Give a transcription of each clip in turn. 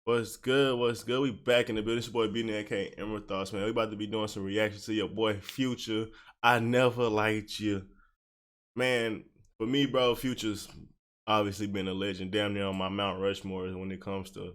What's good? What's good? We back in the building. It's your boy B aka Emerald Thoughts, man. We about to be doing some reactions to your boy Future. I never liked you. Man, for me, bro, Future's obviously been a legend, damn near on my Mount Rushmore when it comes to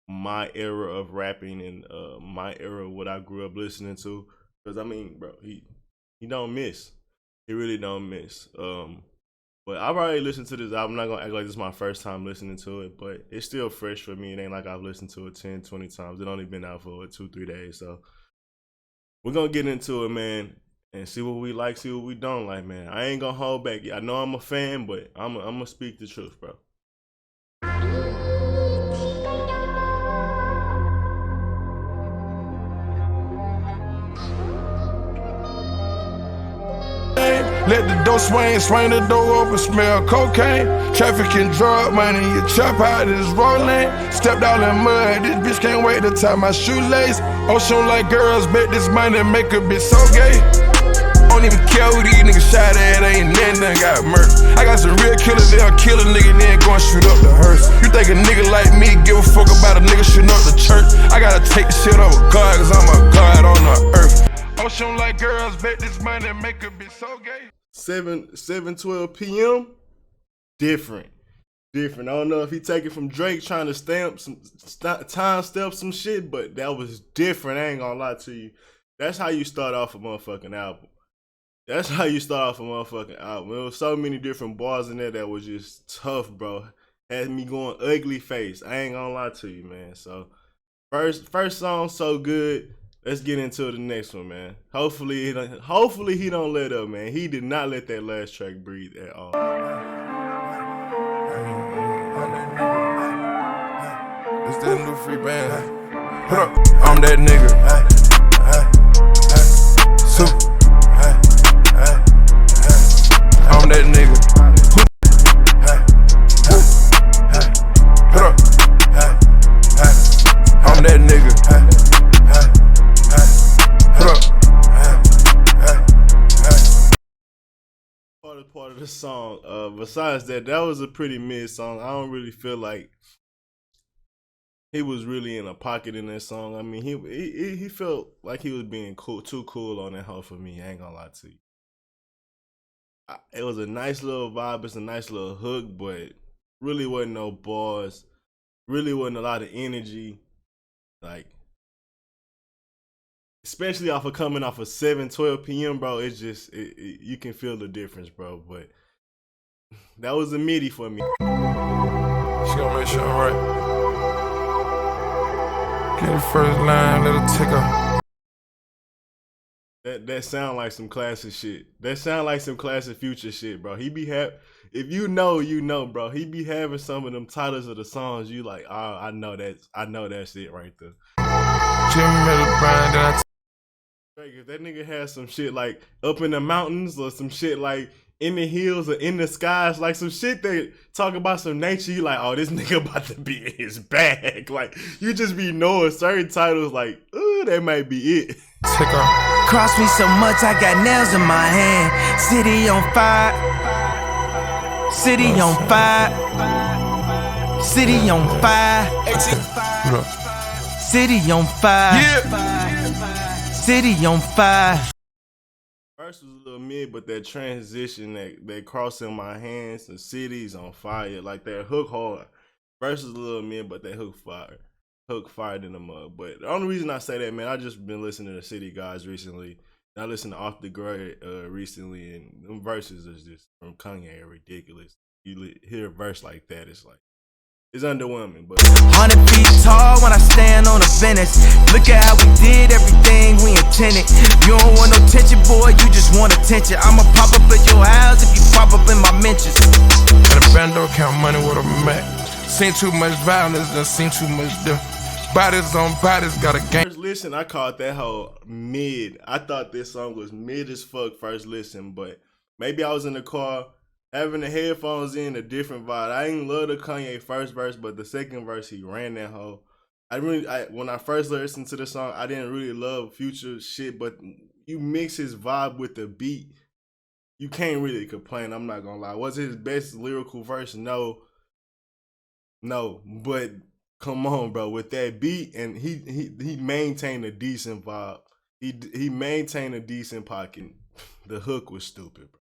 my era of rapping and my era of what I grew up listening to. Cause I mean, bro, he don't miss. He really don't miss. But I've already listened to this album. I'm not gonna act like this is my first time listening to it, but it's still fresh for me. It ain't like I've listened to it 10, 20 times. It only been out for 2, 3 days. So we're gonna get into it, man, and see what we like, see what we don't like, man. I ain't gonna hold back. I know I'm a fan, but I'm gonna speak the truth, bro. Let the door swing the door open, smell cocaine. Traffic and drug money, you chop out this rolling. Stepped out in mud, this bitch can't wait to tie my shoelace. Ocean like girls, bet this money make a bitch so gay. Don't even care who these niggas shot at, ain't nothing got murked. I got some real killers, they'll kill a nigga, then go and shoot up the hearse. You think a nigga like me give a fuck about a nigga shooting up the church? I gotta take the shit over God, cause I'm a god on the earth. Ocean like girls, bet this money make a bitch so gay. 7:12 p.m. Different. I don't know if he take it from Drake trying to stamp some time stamp some shit, but that was different. I ain't gonna lie to you. That's how you start off a motherfucking album. There was so many different bars in there that was just tough, bro. Had me going ugly face. I ain't gonna lie to you, man. So first song so good. Let's get into the next one, man. Hopefully he don't let up, man. He did not let that last track breathe at all. It's that new free band. I'm that nigga. I'm that nigga. I'm that nigga. Part of the song. Besides that was a pretty mid song. I don't really feel like he was really in a pocket in that song. I mean, he felt like he was being too cool on that hoe for me. I ain't gonna lie to you. It was a nice little vibe. It's a nice little hook, but really wasn't no bars. Really wasn't a lot of energy. Like, especially coming off of 7:12 p.m., bro. It's just you can feel the difference, bro. But that was a midi for me. She gonna make sure I'm right. Get the first line, let her tick her. That sound like some classic shit. That sound like some classic Future shit, bro. He be if you know, bro. He be having some of them titles of the songs. You like, oh, I know that's it right there. Jimmy Miller Brand, then If that nigga has some shit like Up in the Mountains or some shit like In the Hills or In the Skies, like some shit that talk about some nature, you like, oh, this nigga about to be in his bag. Like, you just be knowing certain titles like, ooh, that might be it. Cross me so much, I got nails in my hand. City on fire. City on fire. City on fire. City on fire. yeah. City on fire. First was a little mid, but that transition, that crossing my hands, the city's on fire, like that hook hard. First was a little mid, but that hook fired in the mud. But the only reason I say that, man, I just been listening to City Guys recently. And I listened to Off the Grid recently, and them verses is just from Kanye are ridiculous. You hear a verse like that, it's underwhelming. But 100 feet tall when I stand on the Venice. Look at how we did everything we intended. You don't want no tension, boy, you just want attention. I'ma pop up at your house if you pop up in my mentions. Got a bando, count money with a Mac. Seen too much violence, done seen too much death. Bodies on bodies, got a gang. First listen, I called that whole mid. I thought this song was mid as fuck first listen, but maybe I was in the car having the headphones in, a different vibe. I ain't love the Kanye first verse, but the second verse, he ran that hoe. When I first listened to the song, I didn't really love Future shit, but you mix his vibe with the beat, you can't really complain. I'm not gonna lie. Was it his best lyrical verse? No. But come on, bro, with that beat, and he maintained a decent vibe. He maintained a decent pocket. The hook was stupid, bro.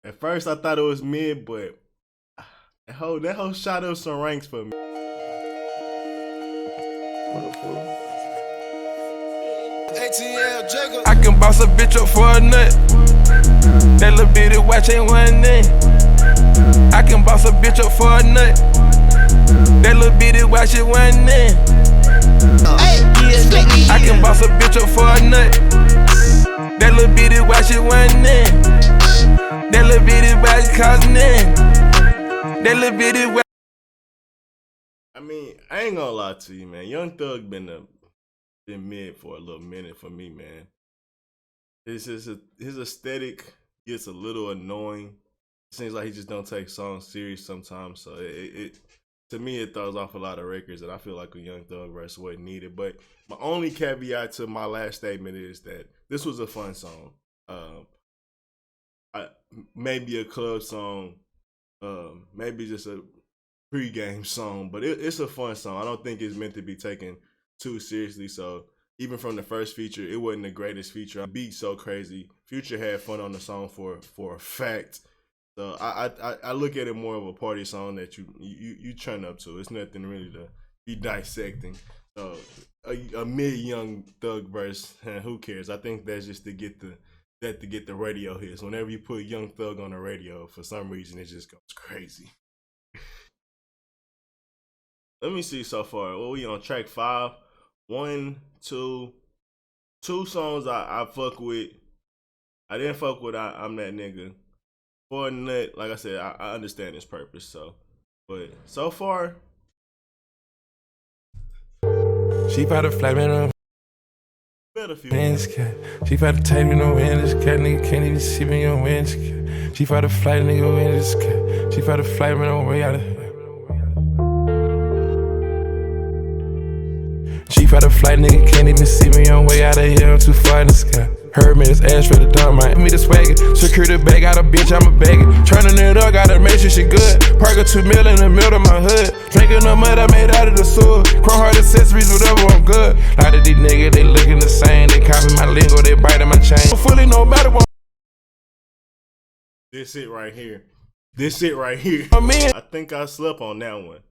At first, I thought it was mid, but that whole shot up some ranks for me. I can boss a bitch up for a nut. That little bitty watch ain't one thing. I can boss a bitch up for a nut. That little bitty watch it one thing. I can boss a bitch up for a nut. That little bitty watch it one thing. That little bitty watch causing it. That little bitty watch. I mean, I ain't gonna lie to you, man. Young Thug been mid for a little minute for me, man. His aesthetic gets a little annoying. It seems like he just don't take songs serious sometimes. So it to me, it throws off a lot of records, and I feel like a Young Thug verse wasn't needed. But my only caveat to my last statement is that this was a fun song. Maybe a club song, maybe just a pre-game song, but it's a fun song. I don't think it's meant to be taken too seriously. So even from the first feature, it wasn't the greatest feature. The beat's so crazy. Future had fun on the song for a fact. So I look at it more of a party song that you turn up to. It's nothing really to be dissecting. So a mid Young Thug verse, who cares? I think that's just to get the radio hits. Whenever you put Young Thug on the radio, for some reason it just goes crazy. Let me see so far. Well, we on track 5. 1, 2 songs I fuck with. I didn't fuck with I'm That Nigga. For a nut, like I said, I understand its purpose. So, but so far, She found a flat man. better few. She found a tape in the wind, this cat nigga can't even see me on wind. She found a flight nigga in this cat. She found a flight man on way out of here. She found a flight nigga can't even see me on way out of here. I'm too far in the sky. Heard me, this ass for the dumb, man. Me the swagger. Secure the bag, got a bitch, I'm a bagger. Turning it up, gotta make sure she good. Park a 2 mil in the middle of my hood. Drinking the mud I made out of the sewer. Chrome heart accessories, whatever, I'm good. A lot of these niggas, they looking the same. They copy my lingo, they biting my chain. Fully no matter what. This it right here. This it right here. Oh, man. I think I slept on that one.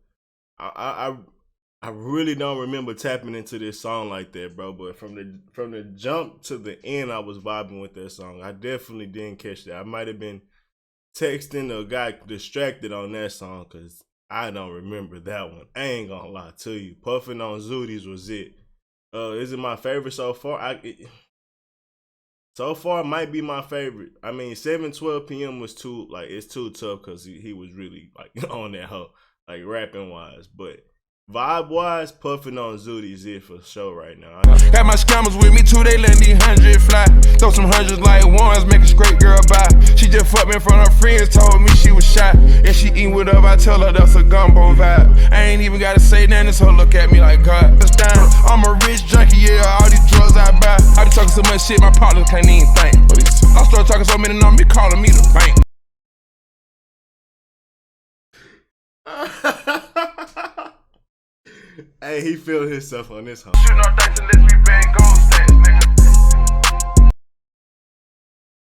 I really don't remember tapping into this song like that, bro. But from the jump to the end, I was vibing with that song. I definitely didn't catch that. I might have been texting or got distracted on that song because I don't remember that one. I ain't gonna lie to you. Puffing on Zooties was it. Is it my favorite so far? So far, it might be my favorite. I mean, 7:12 p.m. was it's too tough because he was really like on that hoe, like rapping wise, but. Vibe wise, Puffing on Zooty is it for sure right now. Got my scammers with me too, they let me 100 fly. Throw some hundreds like ones, make a straight girl buy. She just fucked me in front of her friends, told me she was shy. And she eating with up, I tell her that's a gumbo vibe. I ain't even gotta say nothing, so look at me like God. I'm a rich junkie, yeah, all these drugs I buy. I be talking so much shit, my partners can't even think. I start talking so many numbers, be calling me the bank. Hey, he feeling himself on this one.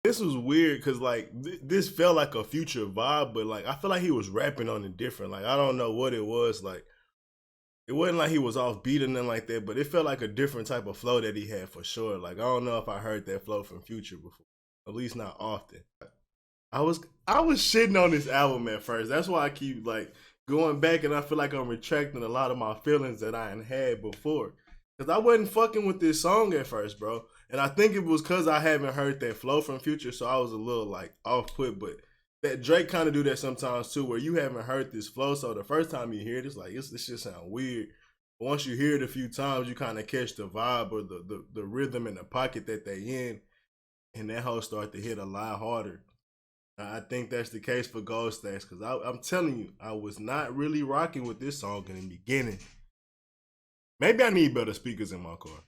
This was weird because like this felt like a Future vibe, but like I feel like he was rapping on it different. Like I don't know what it was. Like it wasn't like he was off beat or nothing like that, but it felt like a different type of flow that he had for sure. Like I don't know if I heard that flow from Future before, at least not often. I was shitting on this album at first. That's why I keep like going back, and I feel like I'm retracting a lot of my feelings that I had before. Because I wasn't fucking with this song at first, bro. And I think it was because I haven't heard that flow from Future, so I was a little like off put. But that Drake kind of do that sometimes too, where you haven't heard this flow, so the first time you hear it, it's like this shit sound weird. But once you hear it a few times, you kind of catch the vibe or the rhythm and the pocket that they in, and that whole start to hit a lot harder. I think that's the case for Gold Stacks, because I'm telling you, I was not really rocking with this song in the beginning. Maybe I need better speakers in my car.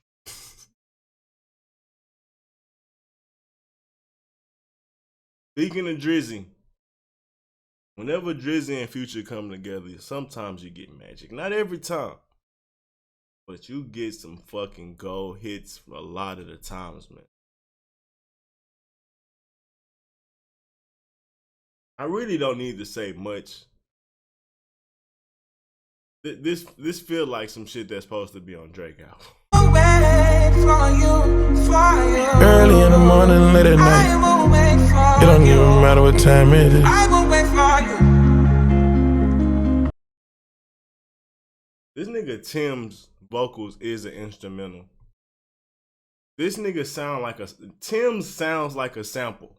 Speaking of Drizzy, Whenever Drizzy and Future come together, sometimes you get magic. Not every time. But you get some fucking gold hits a lot of the times, man. I really don't need to say much. This feel like some shit that's supposed to be on Drake album. Early in the morning, late at night. It don't even matter what time it is. This nigga Tim's vocals is an instrumental. This nigga Tim sounds like a sample.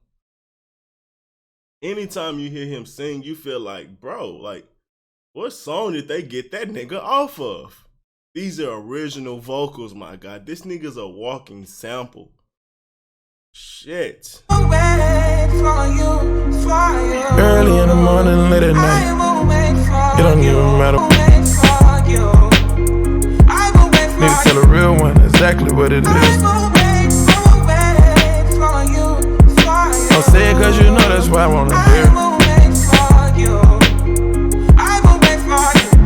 Anytime you hear him sing, you feel like, bro, like, what song did they get that nigga off of? These are original vocals, my God. This nigga's a walking sample. Shit. Early in the morning, late at night. It don't even matter. Need to tell a real one exactly what it is. Don't say it cause you know that's why I wanna hear.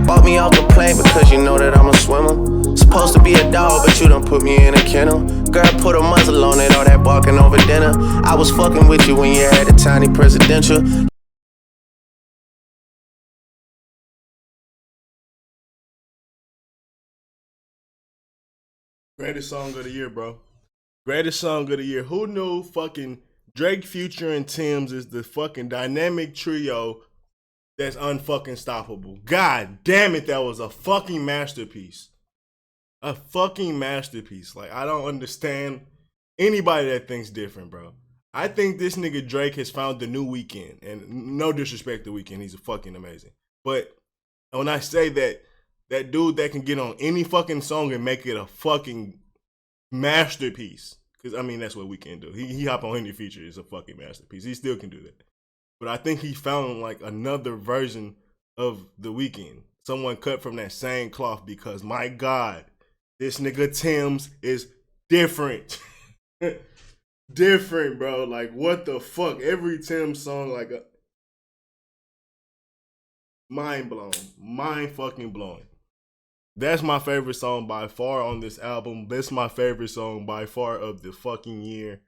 Bought me off the plane because you know that I'm a swimmer. Supposed to be a dog, but you done put me in a kennel. Girl, put a muzzle on it, all that barking over dinner. I was fucking with you when you had a tiny presidential. Greatest song of the year, bro. Greatest song of the year. Who knew fucking Drake, Future, and Tim's is the fucking dynamic trio that's unfucking stoppable? God damn it, that was a fucking masterpiece. A fucking masterpiece. Like, I don't understand anybody that thinks different, bro. I think this nigga Drake has found the new Weeknd. And no disrespect to Weeknd, he's fucking amazing. But when I say that, that dude that can get on any fucking song and make it a fucking masterpiece. Because, I mean, that's what Weeknd do. He hop on any feature, it's a fucking masterpiece. He still can do that. But I think he found, like, another version of the Weeknd. Someone cut from that same cloth because, my God, this nigga Tim's is different. Different, bro. Like, what the fuck? Every Tim song, like, mind blown. Mind fucking blowing. That's my favorite song by far on this album. That's my favorite song by far of the fucking year.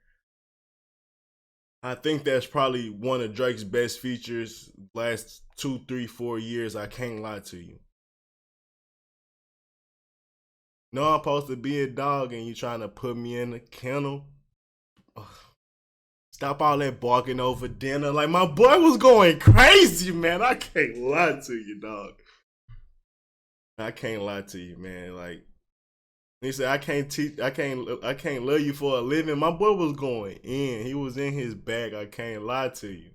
I think that's probably one of Drake's best features last 2, 3, 4 years. I can't lie to you. No, I'm supposed to be a dog and you trying to put me in a kennel. Ugh. Stop all that barking over dinner. Like, my boy was going crazy, man. I can't lie to you, dog. I can't lie to you, man. Like, he said, I can't love you for a living. My boy was going in. He was in his bag. I can't lie to you.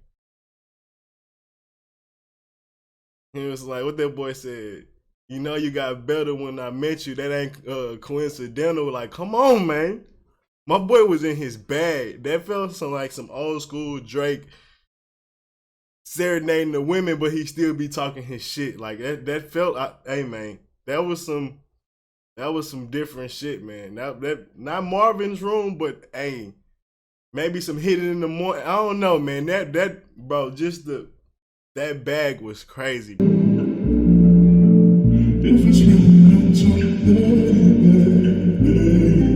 He was like, what that boy said, you know you got better when I met you. That ain't coincidental. Like, come on, man. My boy was in his bag. That felt like some old school Drake serenading the women, but he still be talking his shit. Like, that felt, hey, man, that was some different shit, man. That not Marvin's Room, but hey, maybe some Hidden in the Morning. I don't know, man. That bro, just that bag was crazy.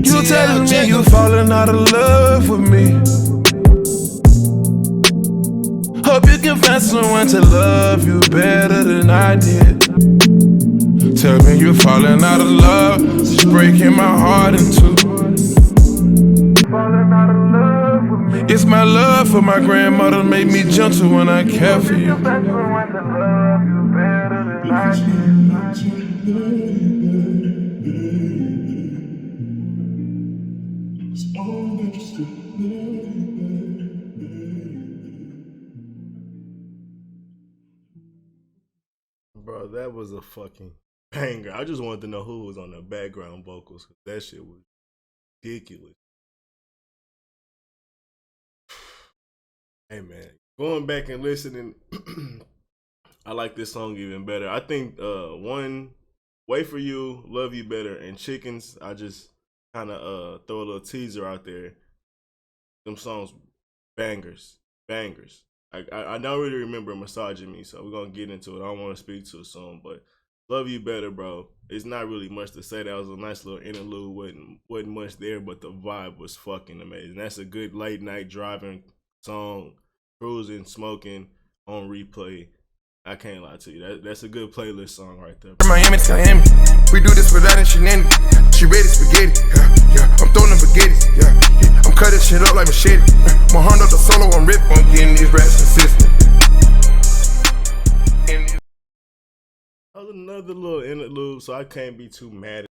You telling me you falling out of love with me. Hope you can find someone to love you better than I did. Tell me you're falling out of love, it's breaking my heart in two. It's my love for my grandmother, made me gentle when I care for you. Bro, that was a fucking banger. I just wanted to know who was on the background vocals. That shit was ridiculous. Hey, man, going back and listening, I like this song even better. I think one, Wait For You, Love You Better, and Chickens, I just kind of throw a little teaser out there. Them songs, bangers. I don't really remember massaging me, so we're gonna get into it. I don't want to speak too soon, but Love You Better, bro. It's not really much to say. That was a nice little interlude. Wasn't much there, but the vibe was fucking amazing. That's a good late night driving song, cruising, smoking on replay. I can't lie to you. That's a good playlist song right there. Miami to Miami, we do this without any shenanigans. She ready spaghetti, yeah. I'm throwing the spaghetti, yeah. I'm cutting shit up like machete. My hand up the solo, I'm ripping. I'm getting these rats consistent. That was another little interlude, so I can't be too mad